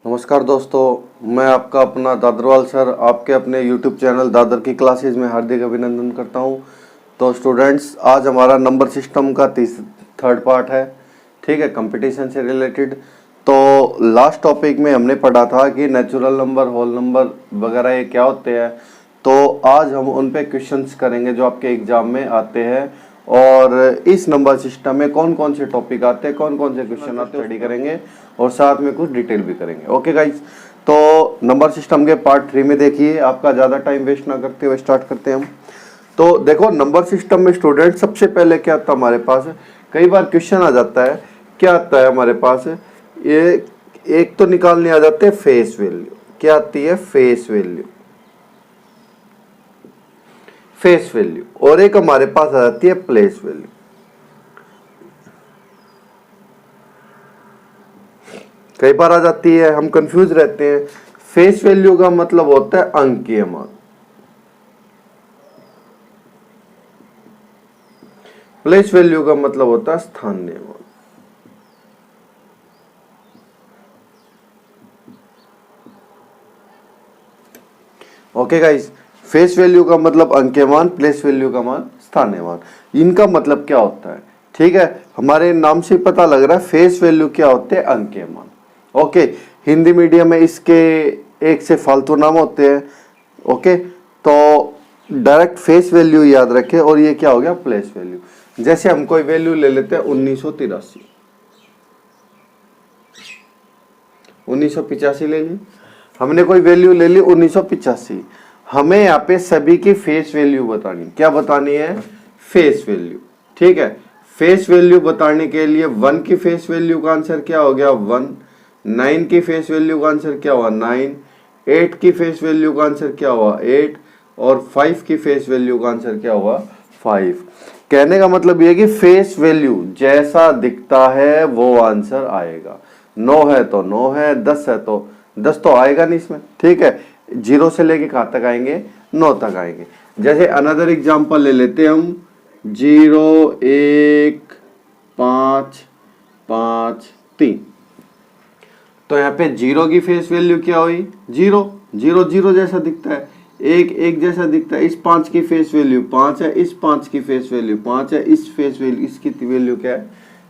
नमस्कार दोस्तों, मैं आपका अपना दादरवाल सर आपके अपने YouTube चैनल दादर की क्लासेस में हार्दिक अभिनंदन करता हूं। तो स्टूडेंट्स, आज हमारा नंबर सिस्टम का थर्ड पार्ट है, ठीक है, कंपटीशन से रिलेटेड। तो लास्ट टॉपिक में हमने पढ़ा था कि नेचुरल नंबर, होल नंबर वगैरह ये क्या होते हैं। तो आज हम उन पे क्वेश्चंस करेंगे जो आपके एग्जाम में आते हैं, और इस नंबर सिस्टम में कौन कौन से टॉपिक आते हैं, कौन कौन से क्वेश्चन आते हैं, स्टडी करेंगे और साथ में कुछ डिटेल भी करेंगे। ओके गाइस, तो नंबर सिस्टम के पार्ट 3 में देखिए, आपका ज़्यादा टाइम वेस्ट ना करते हुए स्टार्ट करते हैं हम। तो देखो, नंबर सिस्टम में स्टूडेंट सबसे पहले क्या आता है हमारे पास, कई बार क्वेश्चन आ जाता है, क्या आता है हमारे पास, ये एक तो निकालने आ जाते हैं फेस वैल्यू। क्या आती है? Face value. Face value. और एक हमारे पास आ जाती है प्लेस वैल्यू। कई बार आ जाती है, हम कंफ्यूज रहते हैं। फेस वैल्यू का मतलब होता है अंकीय मान, प्लेस वैल्यू का मतलब होता है स्थानीय मान। ओके गाइस, फेस वैल्यू का मतलब अंकीय मान, प्लेस वैल्यू का मान स्थानीय मान। इनका मतलब क्या होता है? ठीक है, हमारे नाम से पता लग रहा है फेस वैल्यू क्या होते हैं, अंकीय मान। ओके, हिंदी मीडियम में इसके एक से फालतू नाम होते हैं। ओके, तो डायरेक्ट फेस वैल्यू याद रखें, और ये क्या हो गया? Place value. जैसे हम कोई वैल्यू ले लेते हैं 1983, 1985 ले ली, हमने कोई वैल्यू ले ली 1985। हमें यहाँ पे सभी की फेस वैल्यू बतानी। क्या बतानी है? Face value. ठीक है, फेस वैल्यू बताने के लिए 1 की फेस वैल्यू का आंसर क्या हो गया? 1। 9 की फेस वैल्यू का आंसर क्या हुआ? 9। 8 की फेस वैल्यू का आंसर क्या हुआ? 8। और 5 की फेस वैल्यू का आंसर क्या हुआ? 5। कहने का मतलब ये कि फेस वैल्यू जैसा दिखता है वो आंसर आएगा। 9 है तो 9 है, 10 है तो 10 तो आएगा नहीं इसमें। ठीक है, 0 से लेके कहाँ तक आएंगे? 9 तक आएंगे। जैसे अनदर एग्जांपल ले लेते हैं हम, 0 1 5 5 3। तो यहाँ पे 0 की फेस वैल्यू क्या हुई? 0। 0 0 जैसा दिखता है, 1 1 जैसा दिखता है। इस 5 की फेस वैल्यू 5 है, इस 5 की फेस वैल्यू 5 है, इस फेस वैल्यू, इसकी वैल्यू क्या है?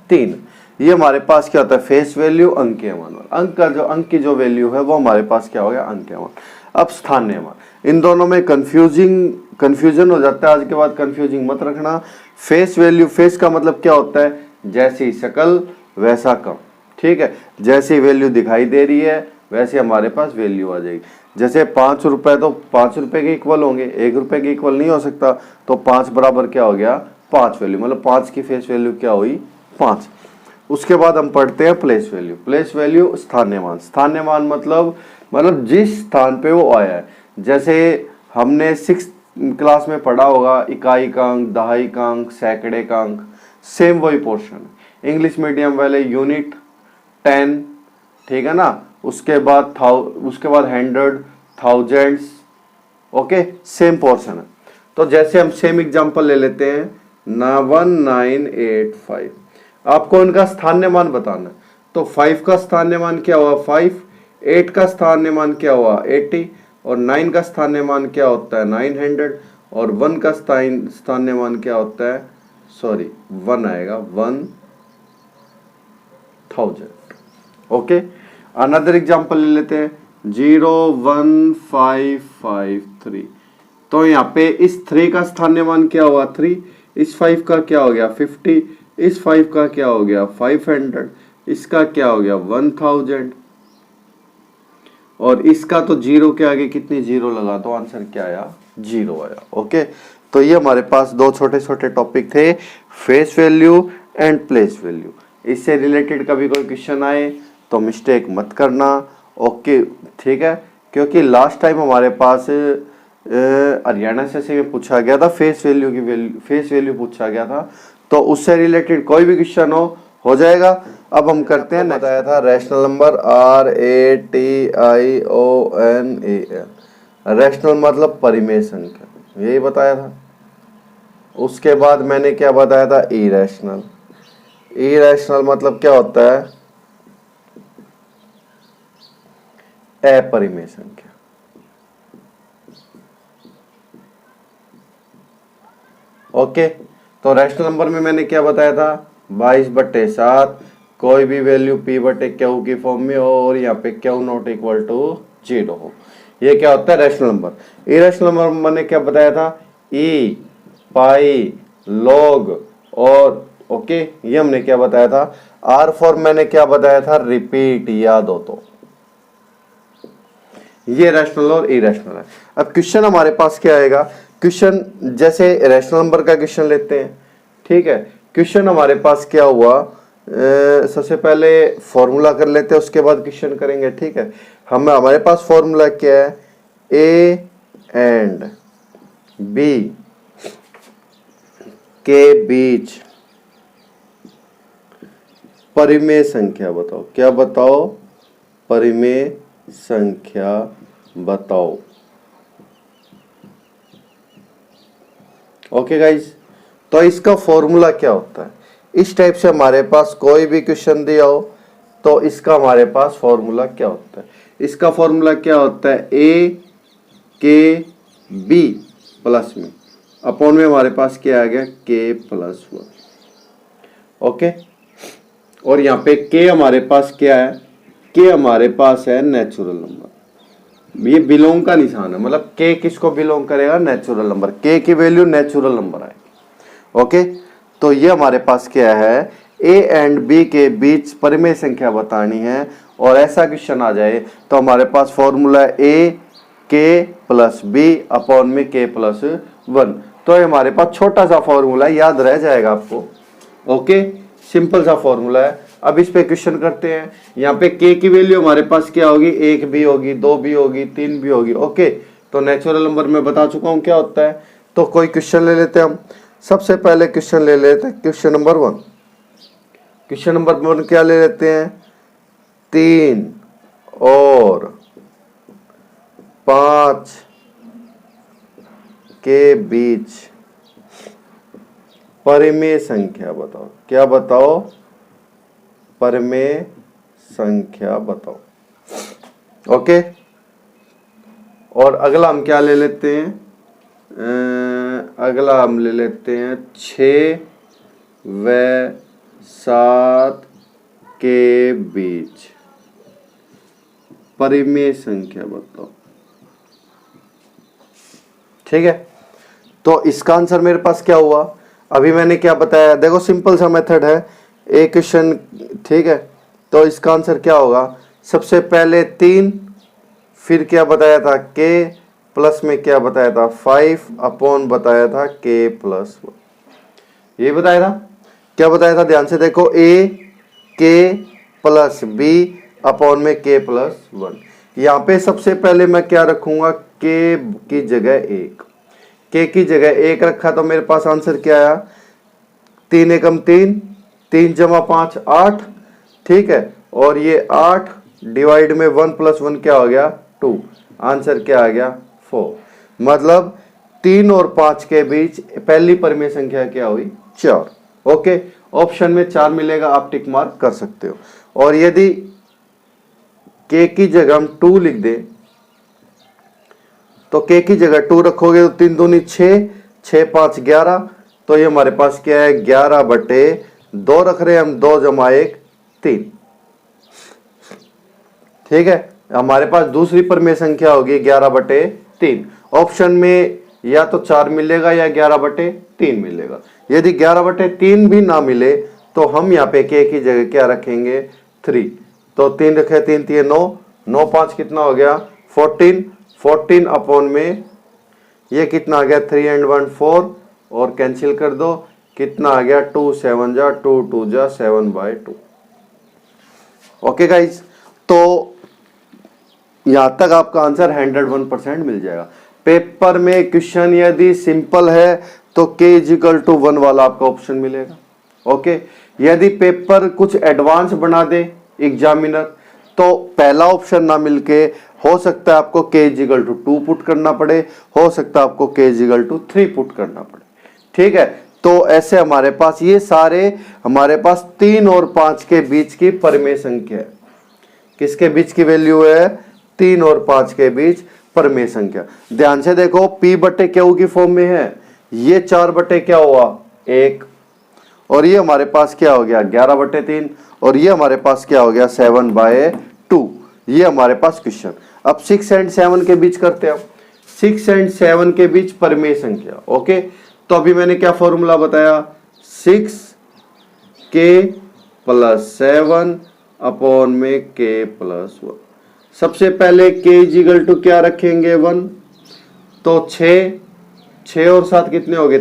3। ये हमारे पास क्या होता है? फेस वैल्यू, अंकीय मान। अंक का जो अंक की जो वैल्यू है वो हमारे पास क्या हो गया? अंकीय मान। अब स्थानीय मान, इन दोनों में कंफ्यूजन हो जाता है। आज के बाद कंफ्यूजिंग मत रखना। फेस वैल्यू, फेस का मतलब क्या होता है? जैसी शक्ल वैसा कम। ठीक है, जैसी वैल्यू दिखाई दे रही है वैसे हमारे पास वैल्यू आ जाएगी। जैसे 5 रुपए तो 5 रुपए के इक्वल होंगे, 1 रुपए के इक्वल नहीं हो सकता। तो 5 बराबर क्या हो गया? 5 वैल्यू, मतलब 5 की फेस वैल्यू क्या हुई? 5। उसके बाद हम पढ़ते हैं प्लेस वैल्यू। प्लेस वैल्यू स्थानीय मान। स्थानीय मान मतलब जिस स्थान पे वो आया है। जैसे हमने 6th क्लास में पढ़ा होगा, इकाई का अंक, दहाई का अंक, सैकड़े का अंक, सेम वही पोर्शन। इंग्लिश मीडियम वाले यूनिट, 10, ठीक है ना। उसके बाद hundred, thousands. Okay, same portion है। तो जैसे हम सेम एग्जांपल ले लेते हैं, 1985। आपको इनका स्थानीय मान बताना है। तो 5 का स्थानीय मान क्या हुआ? 5। 8 का स्थानीय मान क्या हुआ? 80। और 9 का स्थानीय मान क्या होता है? 900। और 1 का स्थानीय मान क्या होता है? 1 आएगा, 1000। ओके, अनदर एग्जांपल ले लेते हैं, 01553। तो यहाँ पे इस 3 का स्थानीय मान क्या हुआ? 3। इस 5 का क्या हो गया? 50। इस 5 का क्या हो गया? 500। इसका क्या हो गया? 1000। और इसका तो 0 के आगे कितनी 0 लगा तो आंसर क्या आया? 0 आया। ओके, तो ये हमारे पास दो छोटे छोटे टॉपिक थे, face value and place value. इससे रिलेटेड कभी कोई क्वेश्चन आए तो मिस्टेक मत करना। ओके, ठीक है, क्योंकि लास्ट टाइम हमारे पास हरियाणा से पूछा गया था, फेस वैल्यू पूछा गया था। तो उससे रिलेटेड कोई भी क्वेश्चन हो जाएगा। अब हम करते हैं, बताया था रैशनल नंबर, RATIONAL। रैशनल मतलब परिमेय संख्या, यही बताया था। उसके बाद मैंने क्या बताया था? इरेशनल। इरेशनल मतलब क्या होता है? अपरिमेय संख्या। ओके, तो रैशनल नंबर में मैंने क्या बताया था, 22/7 कोई भी वैल्यू p/q की फॉर्म में हो और यहाँ पे q नॉट इक्वल टू 0 हो, ये क्या होता है रैशनल नंबर। इरेशनल नंबर मैंने क्या बताया था, ई, पाई, लॉग और ओके, ये हमने क्या बताया था। आर फॉर मैंने क्या बताया था, रिपीट, याद हो तो। ये रैशनल और इरेशनल है। अब क्वेश्चन हमारे पास क्या आएगा, क्वेश्चन जैसे रैशनल नंबर का क्वेश्चन लेते हैं, ठीक है। क्वेश्चन हमारे पास क्या हुआ, सबसे पहले फॉर्मूला कर लेते हैं, उसके बाद क्वेश्चन करेंगे, ठीक है। हमारे पास फॉर्मूला क्या है, ए एंड बी के बीच परिमेय संख्या बताओ। क्या बताओ, परिमेय संख्या बताओ। ओके गाइस, तो इसका फॉर्मूला क्या होता है, इस टाइप से हमारे पास कोई भी क्वेश्चन दिया हो तो इसका हमारे पास फॉर्मूला क्या होता है। इसका फॉर्मूला क्या होता है, ए के बी प्लस में अपॉन में हमारे पास क्या आ गया, के प्लस 1। ओके, और यहाँ पे के हमारे पास क्या है, के हमारे पास है नेचुरल नंबर। ये बिलोंग का निशान है, मतलब के किसको बिलोंग करेगा, नेचुरल नंबर। के की वैल्यू नेचुरल नंबर आएगी। ओके, तो ये हमारे पास क्या है, ए एंड बी के बीच परिमेय संख्या बतानी है और ऐसा क्वेश्चन आ जाए तो हमारे पास फॉर्मूला ए के प्लस बी अपॉन में के प्लस 1। तो ये हमारे पास छोटा सा फॉर्मूला याद रह जाएगा आपको। ओके, सिंपल सा फॉर्मूला है। अब इस पे क्वेश्चन करते हैं। यहाँ पे के की वैल्यू हमारे पास क्या होगी, 1 भी होगी, 2 भी होगी, 3 भी होगी। ओके, तो नेचुरल नंबर में बता चुका हूँ क्या होता है। तो कोई क्वेश्चन ले लेते हैं हम। सबसे पहले क्वेश्चन ले लेते हैं, क्वेश्चन नंबर 1। क्वेश्चन नंबर 1 क्या ले लेते हैं, 3 और 5 के बीच परिमेय संख्या बताओ। क्या बताओ, परिमेय संख्या बताओ। ओके, और अगला हम क्या ले लेते हैं, अगला हम ले लेते हैं 6 व 7 के बीच परिमेय संख्या बताओ। ठीक है, तो इसका आंसर मेरे पास क्या हुआ, अभी मैंने क्या बताया, देखो सिंपल सा मेथड है, एक क्वेश्चन, ठीक है। तो इसका आंसर क्या होगा, सबसे पहले 3, फिर क्या बताया था, के प्लस में क्या बताया था 5 अपॉन बताया था के प्लस 1, ये बताया था। क्या बताया था, ध्यान से देखो, ए के प्लस बी अपॉन में के प्लस 1। यहाँ पे सबसे पहले मैं क्या रखूंगा, के की जगह 1, के की जगह 1 रखा तो मेरे पास आंसर क्या आया, 3 एकम 3, 3 जमा 5 8, ठीक है। और ये 8 डिवाइड में 1 प्लस 1 क्या हो गया 2, आंसर क्या आ गया 4। मतलब 3 और 5 के बीच पहली परिमेय संख्या क्या हुई 4। ओके, ऑप्शन में 4 मिलेगा, आप टिक मार्क कर सकते हो। और यदि के की जगह हम 2 लिख दे तो के की जगह 2 रखोगे तो 3 दूनी 6, 6 5 11, तो ये हमारे पास क्या है 11/2 रख रहे हैं हम, 2 जमा 1 3। ठीक है, हमारे पास दूसरी परिमेय संख्या होगी 11/3। ऑप्शन में या तो 4 मिलेगा या 11/3 मिलेगा। यदि 11/3 भी ना मिले तो हम यहाँ पे के की जगह क्या रखेंगे 3, तो 3 रखे, 3 3 9, 9 5 कितना हो गया 14, 14 अपॉन में ये कितना आ गया 3 and 1 4, और कैंसिल कर दो, कितना आ गया 2 7 जा 2 2 जा 7/2। ओके गाइज, तो यहां तक आपका आंसर 101% मिल जाएगा। पेपर में क्वेश्चन यदि सिंपल है तो k = 1 वाला आपका ऑप्शन मिलेगा। ओके, यदि पेपर कुछ एडवांस बना दे एग्जामिनर तो पहला ऑप्शन ना मिलके हो सकता है आपको k = 2 पुट करना पड़े, हो सकता है आपको k = 3 पुट करना पड़े। ठीक है, तो ऐसे हमारे पास ये सारे हमारे पास 3 और 5 के बीच की परिमेय संख्या है। किसके बीच की वैल्यू है, 3 और 5 के बीच परिमेय संख्या। ध्यान से देखो P बटे क्यू की फॉर्म में है, ये 4 बटे क्या हुआ 1, और ये हमारे पास क्या हो गया 11 बटे 3, और ये हमारे पास क्या हो गया 7/2। ये हमारे पास क्वेश्चन। अब 6 और 7 के बीच करते हैं, 6 और 7 के बीच परिमेय संख्या। ओके, तो अभी मैंने क्या फॉर्मूला बताया, 6k + 7 अपॉन में k + 1। सबसे पहले k इक्वल टू क्या रखेंगे 1, तो 6 और 7 कितने हो गए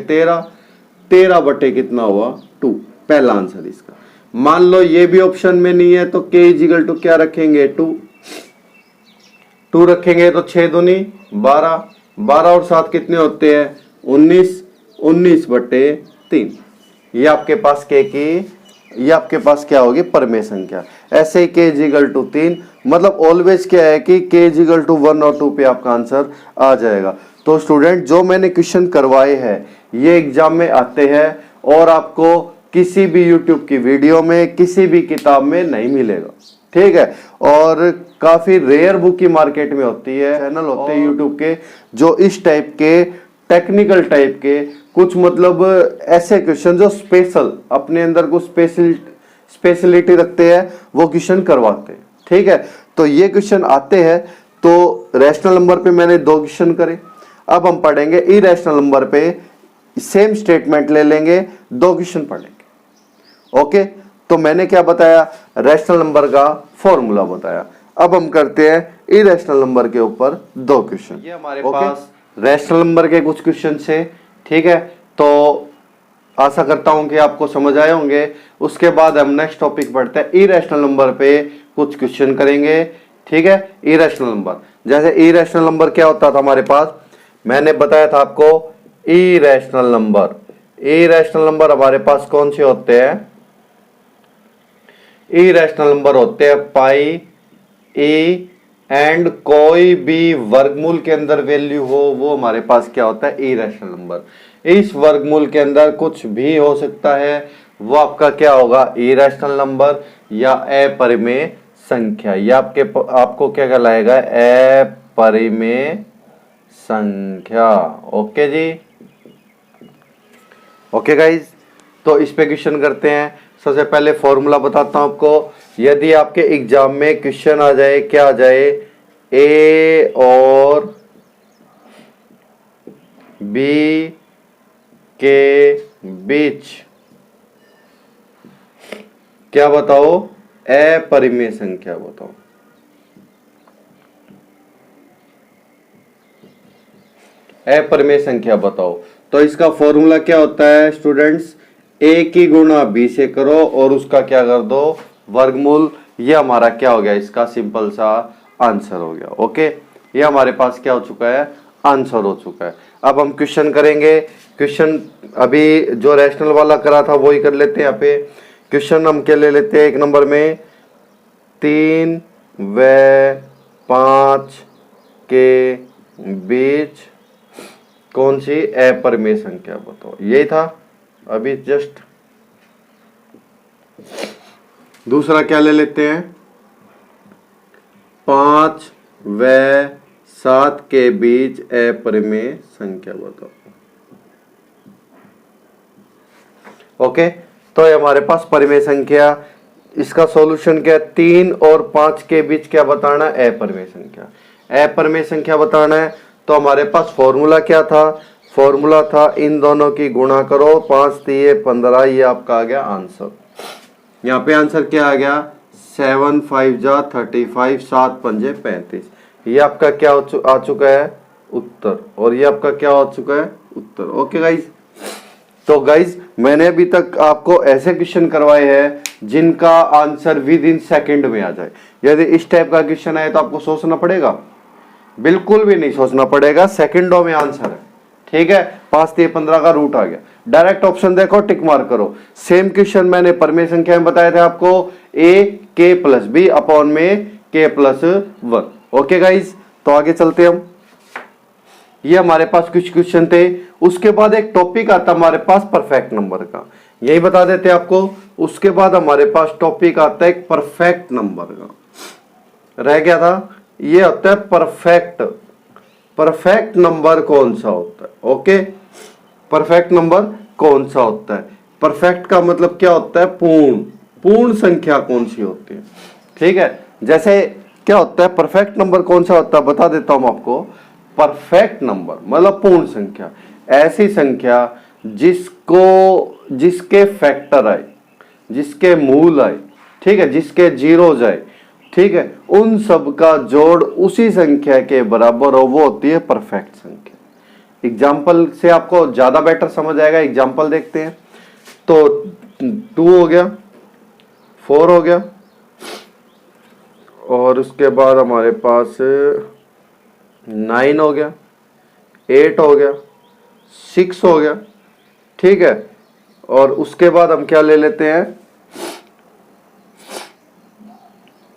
13 बटे कितना हुआ 2, पहला आंसर इसका। मान लो ये भी ऑप्शन में नहीं है तो k इक्वल टू क्या रखेंगे 2 रखेंगे, तो 6 दूनी 12 और 7 कितने होते हैं 19 बटे 3। ये आपके पास k की, ये आपके पास क्या होगी परिमेय संख्या। ऐसे ही k इक्वल टू 3, मतलब ऑलवेज क्या है कि k इक्वल टू 1 और 2 पे आपका आंसर आ जाएगा। तो स्टूडेंट जो मैंने क्वेश्चन करवाए हैं ये एग्जाम में आते हैं और आपको किसी भी यूट्यूब की वीडियो में किसी भी किताब में नहीं मिलेगा, ठीक है। और काफी रेयर बुक की मार्केट में होती है, चैनल होते हैं यूट्यूब के जो इस टाइप के टेक्निकल टाइप के कुछ मतलब ऐसे क्वेश्चन जो स्पेशल अपने अंदर कुछ स्पेशलिटी रखते हैं वो क्वेश्चन करवाते हैं, ठीक है। तो ये क्वेश्चन आते हैं, तो रैशनल नंबर पे मैंने 2 क्वेश्चन करे। अब हम पढ़ेंगे इरेशनल नंबर पे, सेम स्टेटमेंट ले लेंगे, 2 क्वेश्चन पढ़ेंगे। ओके, तो मैंने क्या बताया, रैशनल नंबर का फॉर्मूला बताया। अब हम करते हैं इरेशनल नंबर के ऊपर 2 क्वेश्चन। ये हमारे पास रैशनल नंबर के कुछ क्वेश्चन है, ठीक है। तो आशा करता हूं कि आपको समझ आए होंगे। उसके बाद हम नेक्स्ट टॉपिक पढ़ते हैं, इरेशनल नंबर पे कुछ क्वेश्चन करेंगे, ठीक है। इरेशनल नंबर, जैसे इरेशनल नंबर क्या होता था हमारे पास, मैंने बताया था आपको इरेशनल नंबर हमारे पास कौन से होते हैं, इरेशनल नंबर होते हैं पाई ए एंड कोई भी वर्गमूल के अंदर वैल्यू हो वो हमारे पास क्या होता है इरेशनल नंबर। इस वर्गमूल के अंदर कुछ भी हो सकता है, वो आपका क्या होगा इरेशनल नंबर या अपरिमेय संख्या। ये आपको क्या कहलाएगा अपरिमेय संख्या। ओके जी, ओके गाइज, तो इस पे क्वेश्चन करते हैं। सबसे पहले फॉर्मूला बताता हूं आपको। यदि आपके एग्जाम में क्वेश्चन आ जाए, क्या आ जाए, ए और बी के बीच क्या बताओ अपरिमेय संख्या बताओ। अपरिमेय संख्या बताओ, तो इसका फॉर्मूला क्या होता है स्टूडेंट्स, a की गुणा b से करो और उसका क्या कर दो वर्गमूल। ये हमारा क्या हो गया, इसका सिंपल सा आंसर हो गया। ओके, ये हमारे पास क्या हो चुका है, आंसर हो चुका है। अब हम क्वेश्चन करेंगे। क्वेश्चन अभी जो रैशनल वाला करा था वही कर लेते हैं। यहाँ पे क्वेश्चन हम क्या ले लेते हैं, 1 नंबर में 3 व 5 के बीच कौन सी अपरिमेय संख्या बताओ, यही था अभी जस्ट। दूसरा क्या ले लेते हैं, 5 व 7 के बीच अपरिमेय संख्या बताओ। ओके, तो ये हमारे पास परिमेय संख्या, इसका सॉल्यूशन क्या है, 3 और 5 के बीच क्या बताना है, अपरिमेय संख्या। अपरिमेय संख्या बताना है तो हमारे पास फॉर्मूला क्या था, फॉर्मूला था इन दोनों की गुणा करो, 5 3 15, ये आपका आ गया आंसर। यहाँ पे आंसर क्या आ गया, 7 5 जा 35, 7 5 35। ये आपका क्या आ चुका है उत्तर, और ये आपका क्या हो चुका है उत्तर। ओके गाइज, तो गाइज मैंने अभी तक आपको ऐसे क्वेश्चन करवाए हैं जिनका आंसर विद इन सेकेंड में आ जाए। यदि इस टाइप का क्वेश्चन आए तो आपको सोचना पड़ेगा, बिल्कुल भी नहीं सोचना पड़ेगा, सेकंडों में आंसर है, ठीक है। 5 3 15 का रूट आ गया, डायरेक्ट ऑप्शन देखो, टिक मार्क करो। सेम क्वेश्चन मैंने परिमेय संख्या में बताया था आपको, a k + b अपॉन में k + 1। ओके गाइज, तो आगे चलते हम। ये हमारे पास कुछ क्वेश्चन थे। उसके बाद एक टॉपिक आता हमारे पास परफेक्ट नंबर का, यही बता देते आपको। उसके बाद हमारे पास टॉपिक आता है एक परफेक्ट नंबर का, रह गया था ये होता है परफेक्ट। परफेक्ट नंबर कौन सा होता है? ओके, परफेक्ट नंबर कौन सा होता है? परफेक्ट का मतलब क्या होता है? पूर्ण। पूर्ण संख्या कौन सी होती है? ठीक है, जैसे क्या होता है परफेक्ट नंबर कौन सा होता है बता देता हूं आपको। परफेक्ट नंबर मतलब पूर्ण संख्या, ऐसी संख्या जिसके फैक्टर आए, जिसके मूल आए, ठीक है, जिसके जीरो जाए, ठीक है, उन सब का जोड़ उसी संख्या के बराबर हो, वो होती है परफेक्ट संख्या। एग्जाम्पल से आपको ज्यादा बेटर समझ आएगा। एग्जाम्पल देखते हैं। तो 2 हो गया, 4 हो गया, और उसके बाद हमारे पास 9 हो गया, 8 हो गया, 6 हो गया, ठीक है। और उसके बाद हम क्या ले लेते हैं?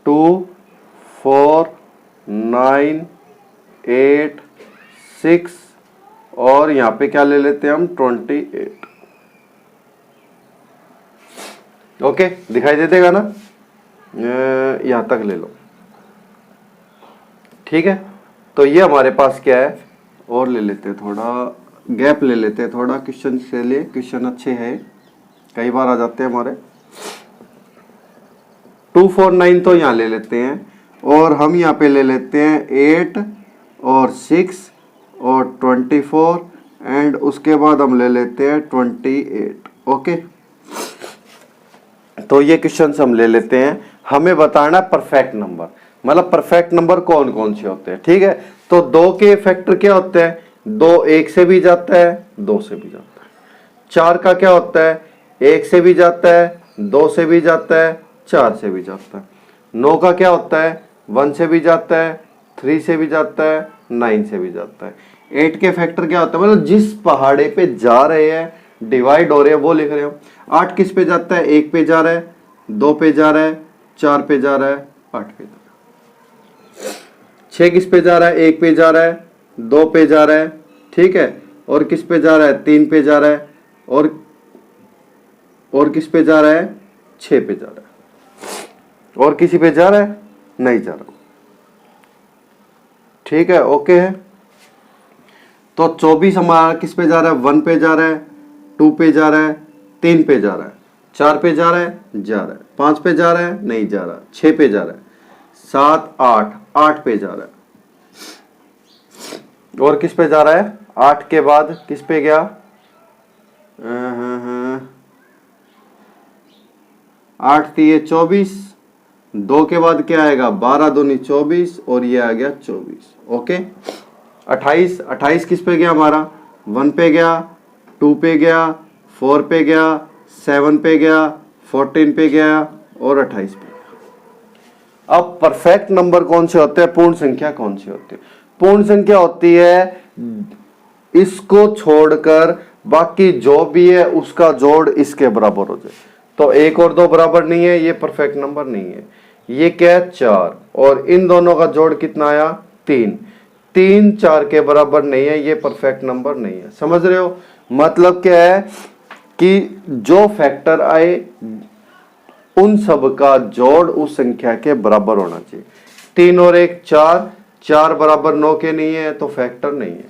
2, 4, 9, 8, 6 और यहां पे क्या ले लेते हैं हम? 28। ओके, दिखाई देगा ना? यहां तक ले लो, ठीक है। तो ये हमारे पास क्या है, और ले लेते हैं, थोड़ा गैप ले लेते हैं थोड़ा क्वेश्चन के लिए। क्वेश्चन अच्छे हैं, कई बार आ जाते हैं हमारे। 2, 4, 9 तो यहाँ ले लेते हैं, और हम यहाँ पे ले लेते हैं 8 और 6 और 24 एंड उसके बाद हम ले लेते हैं 28। ओके, तो ये क्वेश्चन हम ले लेते हैं। हमें बताना परफेक्ट नंबर, मतलब परफेक्ट नंबर कौन कौन से होते हैं, ठीक है। तो 2 के फैक्टर क्या होते हैं? 2 1 से भी जाता है, 2 से भी जाता है। 4 का क्या होता है? 1 से भी जाता है, 2 से भी जाता है, 4 से भी जाता है। 9 का क्या होता है? 1 से भी जाता है, 3 से भी जाता है, 9 से भी जाता है। 8 के फैक्टर क्या होता है? मतलब जिस पहाड़े पे जा रहे हैं, डिवाइड हो रहे हैं, वो लिख रहे हो। 8 किस पे जाता है? 1 पे जा रहा है, 2 पे जा रहा है, 4 पे जा रहा है, 8 पे जा रहा है। 6 किस पे जा रहा है? 1 पे जा रहा है, 2 पे जा रहा है, ठीक है, और किस पे जा रहा है? 3 पे जा रहा है, और किस पे जा रहा है? 6 पे जा रहा है, और किसी पे जा रहा है? नहीं जा रहा, ठीक है। ओके है। तो 24 हमारा किस पे जा रहा है? 1 पे जा रहा है, 2 पे जा रहा है, 3 पे जा रहा है, 4 पे जा रहा है, 5 पे जा रहा है, नहीं जा रहा, 6 पे जा रहा है, 7, 8 पे जा रहा है, और किस पे जा रहा है? 8 के बाद किस पे गया? 8 3 24, 2 के बाद क्या आएगा? 12 दूनी 24, और ये आ गया 24। ओके, 28 किस पे गया हमारा? 1 पे गया, 2 पे गया, 4 पे गया, 7 पे गया, 14 पे गया, और 28 पे गया। अब परफेक्ट नंबर कौन से होते हैं? पूर्ण संख्या कौन सी होती है? पूर्ण संख्या होती है इसको छोड़कर बाकी जो भी है उसका जोड़ इसके बराबर हो जाए। तो 1 और 2 बराबर नहीं है, ये परफेक्ट नंबर नहीं है। ये क्या है? 4, और इन दोनों का जोड़ कितना आया? 3। 3 4 के बराबर नहीं है, ये परफेक्ट नंबर नहीं है। समझ रहे हो? मतलब क्या है कि जो फैक्टर आए उन सब का जोड़ उस संख्या के बराबर होना चाहिए। 3 और 1 4, 4 बराबर 9 के नहीं है, तो फैक्टर नहीं है।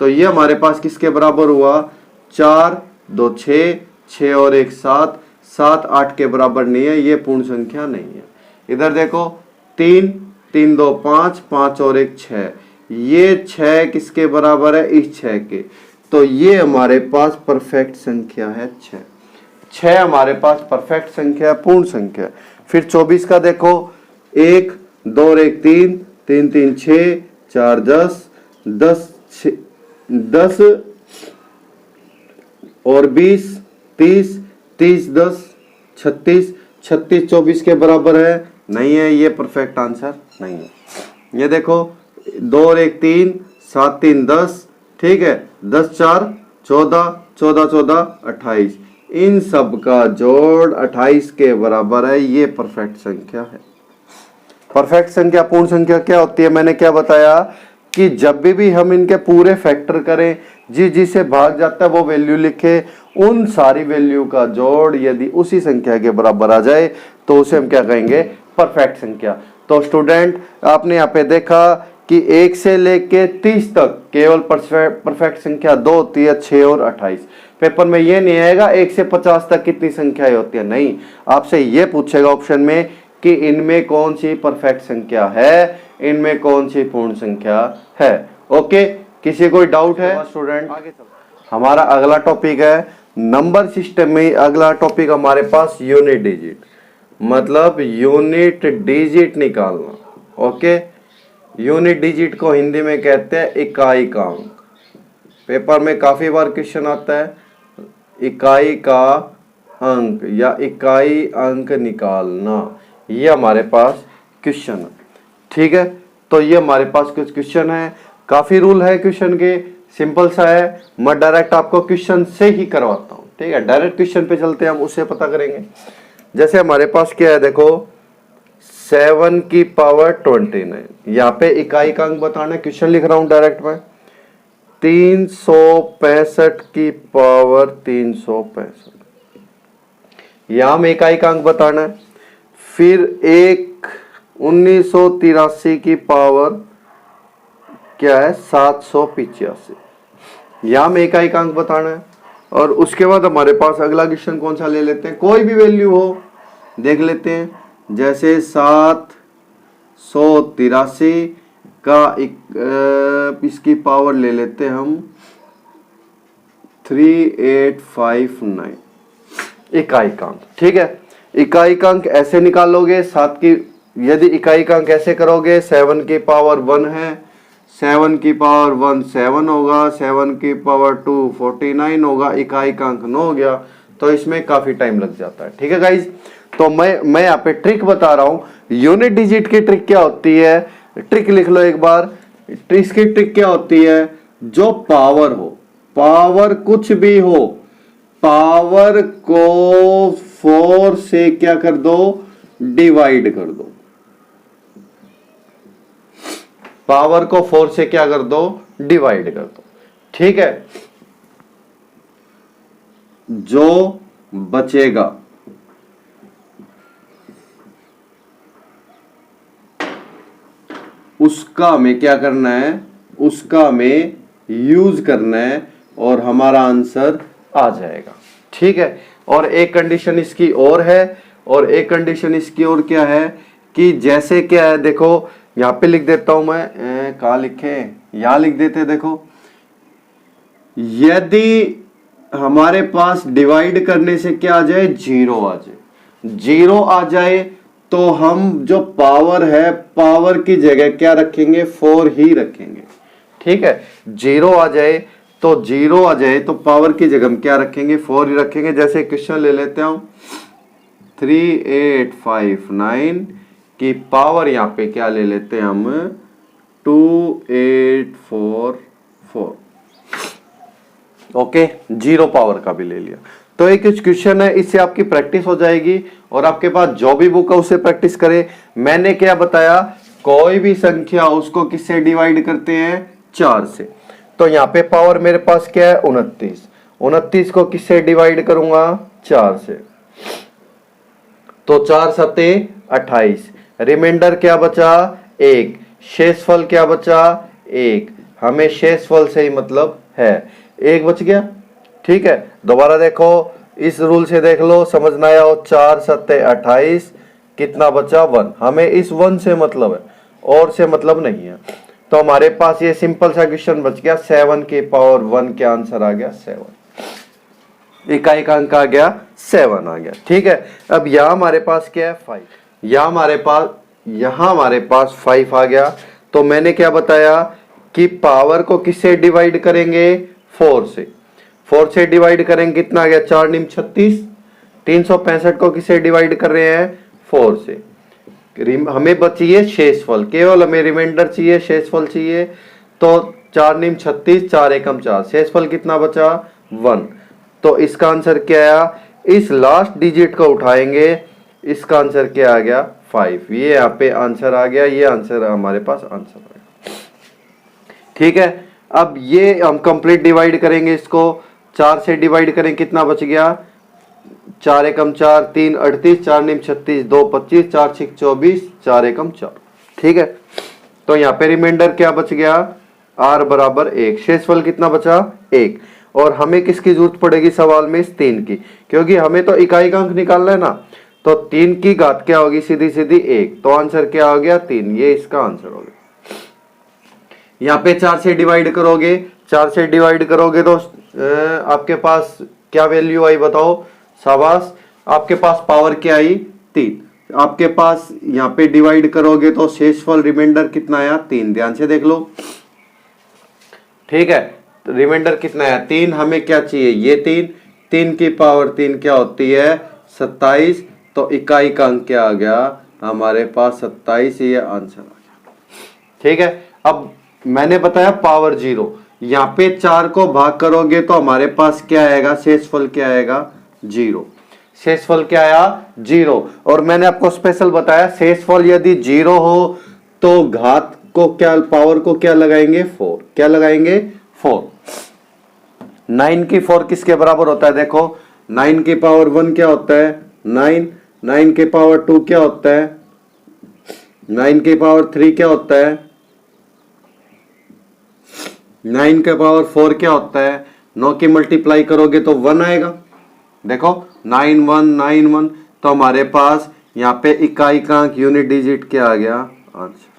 तो ये हमारे पास किसके बराबर हुआ? 4 2 6, 6 और 1 7, 7 8 के बराबर नहीं है, ये पूर्ण संख्या नहीं है। इधर देखो 3 3 2 5, 5 और 1 6, ये 6 किसके बराबर है? इस 6 के। तो ये हमारे पास परफेक्ट संख्या है 6। 6 हमारे पास परफेक्ट संख्या, पूर्ण संख्या। फिर 24 का देखो 1 2 और 1 3, 3 3 6, 4 10, 10 और 20 30, 30 10 36, 36 24 के बराबर है, नहीं है, ये परफेक्ट आंसर नहीं है। ये देखो 2 और 1 3, 7 3 10, ठीक है, 10 4 14, 14 14 28, इन सब का जोड़ 28 के बराबर है, ये परफेक्ट संख्या है। परफेक्ट संख्या, पूर्ण संख्या क्या होती है? मैंने क्या बताया कि जब भी हम इनके पूरे फैक्टर करें, जिसे भाग जाता है वो वैल्यू लिखे, उन सारी वैल्यू का जोड़ यदि उसी संख्या के बराबर आ जाए तो उसे हम क्या कहेंगे? परफेक्ट संख्या। तो स्टूडेंट आपने यहाँ पे देखा कि 1 से लेके 30 तक केवल परफेक्ट संख्या 2 होती है, 6 और 28। पेपर में ये नहीं आएगा 1 से 50 तक कितनी संख्याएं होती है, नहीं, आपसे ये पूछेगा ऑप्शन में कि इनमें कौन सी परफेक्ट संख्या है, इनमें कौन सी पूर्ण संख्या है। ओके, किसी कोई डाउट है स्टूडेंट? आगे चलो, हमारा अगला टॉपिक है नंबर सिस्टम में। अगला टॉपिक हमारे पास यूनिट डिजिट, मतलब यूनिट डिजिट निकालना। ओके, यूनिट डिजिट को हिंदी में कहते हैं इकाई का अंक। पेपर में काफी बार क्वेश्चन आता है इकाई का अंक या इकाई अंक निकालना, ये हमारे पास क्वेश्चन है। ठीक है, तो ये हमारे पास कुछ क्वेश्चन है, काफी रूल है क्वेश्चन के, सिंपल सा है। मैं डायरेक्ट आपको क्वेश्चन से ही करवाता हूँ। ठीक है, डायरेक्ट क्वेश्चन पे चलते हैं, हम उससे पता करेंगे। जैसे हमारे पास क्या है, देखो 7 की पावर 29, यहाँ पे इकाई का अंक बताना है। क्वेश्चन लिख रहा हूं डायरेक्ट में, 365 की पावर 365, यहां में इकाई का अंक बताना है। फिर एक 1983 की पावर क्या है, 785, यहां में इकाई का अंक बताना है। और उसके बाद हमारे पास अगला क्वेश्चन कौन सा ले लेते हैं, कोई भी वैल्यू हो देख लेते हैं। जैसे 783 का इसकी पावर ले लेते हैं हम 3859, इकाई का अंक। ठीक है, इकाई का अंक ऐसे निकालोगे, 7 की यदि इकाई का अंक ऐसे करोगे, 7 की पावर 1 है, 7 की पावर 1 7 होगा, 7 की पावर 2 49 होगा, इकाई का अंक 9 हो गया। तो इसमें काफी टाइम लग जाता है। ठीक है गाइज, तो मैं यहाँ पे ट्रिक बता रहा हूं। यूनिट डिजिट की ट्रिक क्या होती है, ट्रिक लिख लो एक बार। इसकी ट्रिक क्या होती है, जो पावर हो, पावर कुछ भी हो, पावर को 4 से क्या कर दो, डिवाइड कर दो। पावर को 4 से क्या कर दो, डिवाइड कर दो। ठीक है, जो बचेगा उसका हमें क्या करना है, उसका हमें यूज करना है और हमारा आंसर आ जाएगा। ठीक है, और एक कंडीशन इसकी और है, और एक कंडीशन इसकी और क्या है कि जैसे क्या है, देखो यहां पे लिख देता हूं मैं, कहां लिखे, यहां लिख देते, देखो यदि हमारे पास डिवाइड करने से क्या आ जाए, 0 आ जाए, 0 आ जाए तो हम जो पावर है, पावर की जगह क्या रखेंगे, 4 ही रखेंगे। ठीक है, 0 आ जाए तो 0 आ जाए तो पावर की जगह हम क्या रखेंगे, 4 ही रखेंगे। जैसे क्वेश्चन ले लेते हैं 3859 की पावर यहां पे क्या ले लेते हैं हम, 2844। ओके, 0 पावर का भी ले लिया। तो एक क्वेश्चन है, इससे आपकी प्रैक्टिस हो जाएगी और आपके पास जो भी बुक है उससे प्रैक्टिस करें। मैंने क्या बताया, कोई भी संख्या उसको किससे डिवाइड करते हैं, 4 से। तो यहाँ पे पावर मेरे पास क्या है, 29, 29 को किससे डिवाइड करूंगा, 4 से। तो 4 सते 28, रिमाइंडर क्या बचा, 1, शेषफल क्या बचा, 1। हमें शेषफल से ही मतलब है, 1 बच गया। ठीक है, दोबारा देखो, इस रूल से देख लो, समझना आया हो, 4 सत्ते 28, कितना बचा, 1। हमें इस 1 से मतलब है, और से मतलब नहीं है। तो हमारे पास ये सिंपल सा क्वेश्चन बच गया, 7 की पावर 1 क्या आंसर आ गया, 7। इकाई का अंक आ गया 7 आ गया। ठीक है, अब यहां हमारे पास क्या है, 5। यहां हमारे पास 5 आ गया। तो मैंने क्या बताया कि पावर को किससे डिवाइड करेंगे, 4 से। 4 से डिवाइड करेंगे, कितना आ गया, 4 9 36। 365 को किससे डिवाइड कर रहे हैं, 4 से। हमें बचिए शेषफल, केवल हमें रिमाइंडर चाहिए, शेषफल चाहिए। तो 4 9 36, 4 एकम 4, शेषफल कितना बचा, 1। तो इसका आंसर क्या आया, इस लास्ट डिजिट को उठाएंगे, इसका आंसर क्या आ गया, 5। ये यहाँ पे आंसर आ गया, ये आंसर हमारे पास आंसर आ गया। ठीक है, अब ये हम कंप्लीट डिवाइड करेंगे, इसको 4 से डिवाइड करें, कितना बच गया, 4 एकम 4, 3 38, 4 निम 36, 2 25, 4 6 24, 4 एकम 4। ठीक है, तो यहाँ पे रिमाइंडर क्या बच गया, r बराबर 1। शेषफल कितना बचा, 1। और हमें किसकी जरूरत पड़ेगी सवाल में, इस 3 की, क्योंकि हमें तो इकाई का अंक निकालना है ना। तो 3 की घात क्या होगी, सीधी सीधी 1, तो आंसर क्या हो गया, 3। ये इसका आंसर हो गया। यहाँ पे 4 से डिवाइड करोगे, 4 से डिवाइड करोगे तो आपके पास क्या वैल्यू आई बताओ, शाबाश, आपके पास पावर क्या आई, 3। आपके पास यहाँ पे डिवाइड करोगे तो शेषफल रिमाइंडर कितना आया, 3। ध्यान से देख लो, ठीक है, रिमाइंडर कितना आया, 3। हमें क्या चाहिए, ये 3, 3 की पावर 3 क्या होती है, 27। तो इकाई का अंक क्या आ गया हमारे पास, 27। ये आंसर आ गया। ठीक है, अब मैंने बताया पावर 0, यहाँ पे 4 को भाग करोगे तो हमारे पास क्या आएगा, शेषफल क्या आएगा, 0। शेषफल क्या आया, 0। और मैंने आपको स्पेशल बताया शेषफल यदि 0 हो तो घात को क्या, पावर को क्या लगाएंगे, 4। क्या लगाएंगे, 4। 9 की 4 किसके बराबर होता है, देखो 9 की पावर 1 क्या होता है, 9। 9 की पावर 2 क्या होता है, 9 की पावर 3 क्या होता है, 9 के पावर 4 क्या होता है। 9 की मल्टीप्लाई करोगे तो 1 आएगा। देखो 9 1 9 1, तो हमारे पास यहाँ पे इकाई का अंक यूनिट डिजिट क्या आ गया, आंसर।